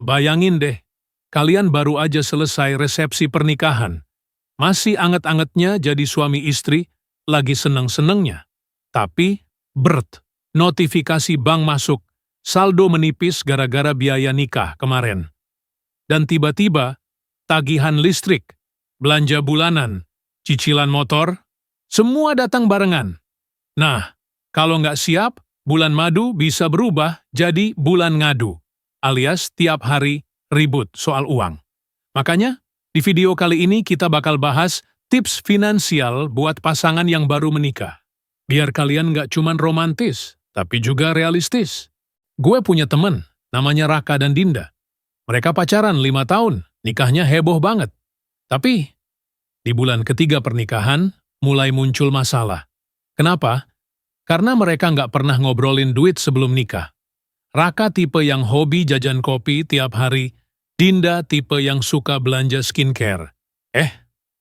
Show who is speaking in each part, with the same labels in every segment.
Speaker 1: Bayangin deh, kalian baru aja selesai resepsi pernikahan. Masih anget-angetnya jadi suami istri, lagi seneng-senengnya. Tapi, notifikasi bank masuk, saldo menipis gara-gara biaya nikah kemarin. Dan tiba-tiba, tagihan listrik, belanja bulanan, cicilan motor, semua datang barengan. Nah, kalau nggak siap, bulan madu bisa berubah jadi bulan ngadu, alias tiap hari ribut soal uang. Makanya, di video kali ini kita bakal bahas tips finansial buat pasangan yang baru menikah. Biar kalian nggak cuman romantis, tapi juga realistis. Gue punya temen, namanya Raka dan Dinda. Mereka pacaran 5 tahun, nikahnya heboh banget. Tapi, di bulan ketiga pernikahan, mulai muncul masalah. Kenapa? Karena mereka nggak pernah ngobrolin duit sebelum nikah. Raka tipe yang hobi jajan kopi tiap hari, Dinda tipe yang suka belanja skincare.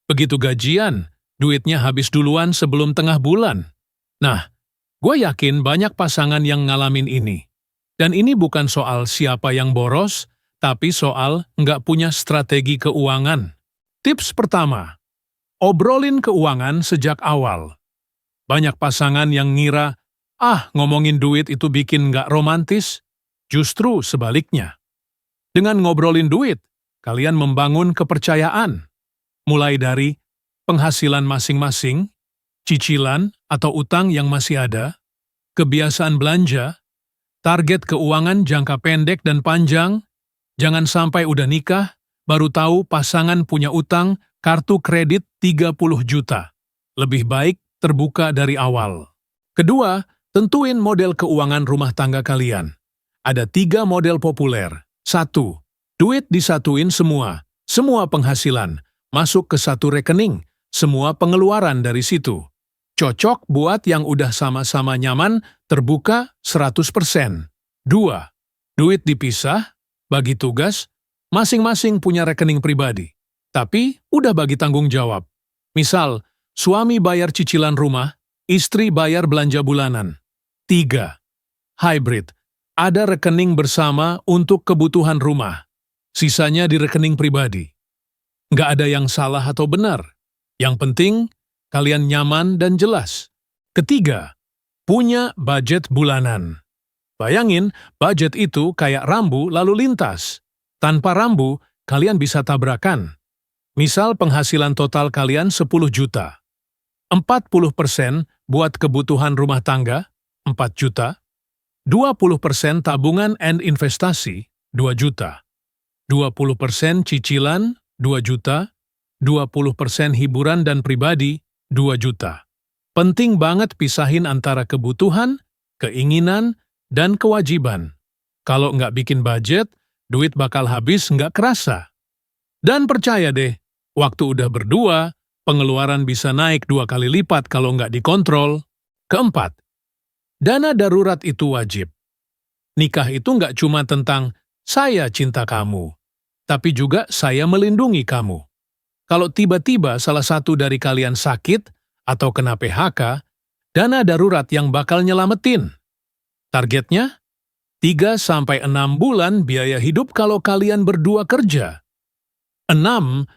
Speaker 1: Begitu gajian, duitnya habis duluan sebelum tengah bulan. Nah, gue yakin banyak pasangan yang ngalamin ini. Dan ini bukan soal siapa yang boros, tapi soal nggak punya strategi keuangan. Tips pertama, obrolin keuangan sejak awal. Banyak pasangan yang ngira, ngomongin duit itu bikin nggak romantis. Justru sebaliknya. Dengan ngobrolin duit, kalian membangun kepercayaan. Mulai dari penghasilan masing-masing, cicilan atau utang yang masih ada, kebiasaan belanja, target keuangan jangka pendek dan panjang. Jangan sampai udah nikah, baru tahu pasangan punya utang kartu kredit 30 juta. Lebih baik terbuka dari awal. Kedua, tentuin model keuangan rumah tangga kalian. Ada 3 model populer. 1. Duit disatuin semua. Semua penghasilan masuk ke satu rekening. Semua pengeluaran dari situ. Cocok buat yang udah sama-sama nyaman, terbuka 100%. 2. Duit dipisah, bagi tugas, masing-masing punya rekening pribadi. Tapi udah bagi tanggung jawab. Misal, suami bayar cicilan rumah, istri bayar belanja bulanan. 3. Hybrid. Ada rekening bersama untuk kebutuhan rumah. Sisanya di rekening pribadi. Nggak ada yang salah atau benar. Yang penting, kalian nyaman dan jelas. Ketiga, punya budget bulanan. Bayangin, budget itu kayak rambu lalu lintas. Tanpa rambu, kalian bisa tabrakan. Misal penghasilan total kalian 10 juta. 40% buat kebutuhan rumah tangga, 4 juta. 20% tabungan and investasi, 2 juta. 20% cicilan, 2 juta. 20% hiburan dan pribadi, 2 juta. Penting banget pisahin antara kebutuhan, keinginan, dan kewajiban. Kalau nggak bikin budget, duit bakal habis nggak kerasa. Dan percaya deh, waktu udah berdua, pengeluaran bisa naik 2 kali lipat kalau nggak dikontrol. Keempat, dana darurat itu wajib. Nikah itu nggak cuma tentang saya cinta kamu, tapi juga saya melindungi kamu. Kalau tiba-tiba salah satu dari kalian sakit atau kena PHK, dana darurat yang bakal nyelamatin. Targetnya, 3-6 bulan biaya hidup kalau kalian berdua kerja. 6-12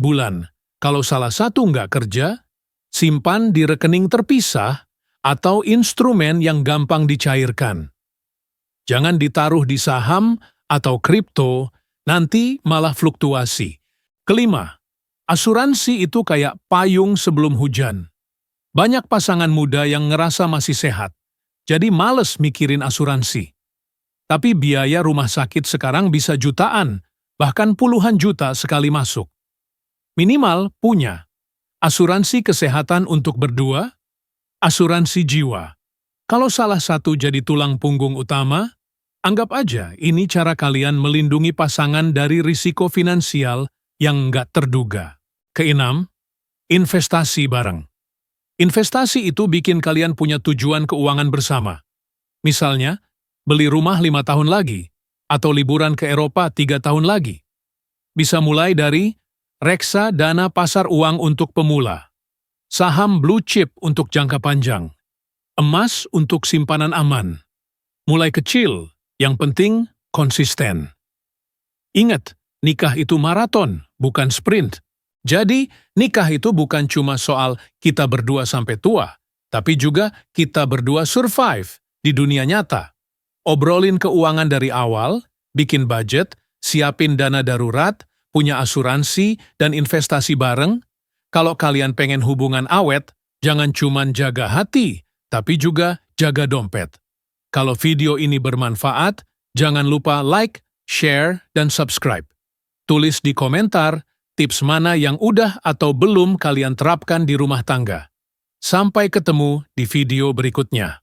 Speaker 1: bulan kalau salah satu nggak kerja, simpan di rekening terpisah atau instrumen yang gampang dicairkan. Jangan ditaruh di saham atau kripto, nanti malah fluktuasi. Kelima, asuransi itu kayak payung sebelum hujan. Banyak pasangan muda yang ngerasa masih sehat, jadi males mikirin asuransi. Tapi biaya rumah sakit sekarang bisa jutaan, bahkan puluhan juta sekali masuk. Minimal punya asuransi kesehatan untuk berdua, asuransi jiwa. Kalau salah satu jadi tulang punggung utama, anggap aja ini cara kalian melindungi pasangan dari risiko finansial yang nggak terduga. Keenam, investasi bareng. Investasi itu bikin kalian punya tujuan keuangan bersama. Misalnya, beli rumah 5 tahun lagi, atau liburan ke Eropa 3 tahun lagi. Bisa mulai dari reksa dana pasar uang untuk pemula, saham blue chip untuk jangka panjang, emas untuk simpanan aman. Mulai kecil, yang penting konsisten. Ingat, nikah itu maraton, bukan sprint. Jadi, nikah itu bukan cuma soal kita berdua sampai tua, tapi juga kita berdua survive di dunia nyata. Obrolin keuangan dari awal, bikin budget, siapin dana darurat, punya asuransi, dan investasi bareng. Kalau kalian pengen hubungan awet, jangan cuma jaga hati, tapi juga jaga dompet. Kalau video ini bermanfaat, jangan lupa like, share, dan subscribe. Tulis di komentar tips mana yang udah atau belum kalian terapkan di rumah tangga. Sampai ketemu di video berikutnya.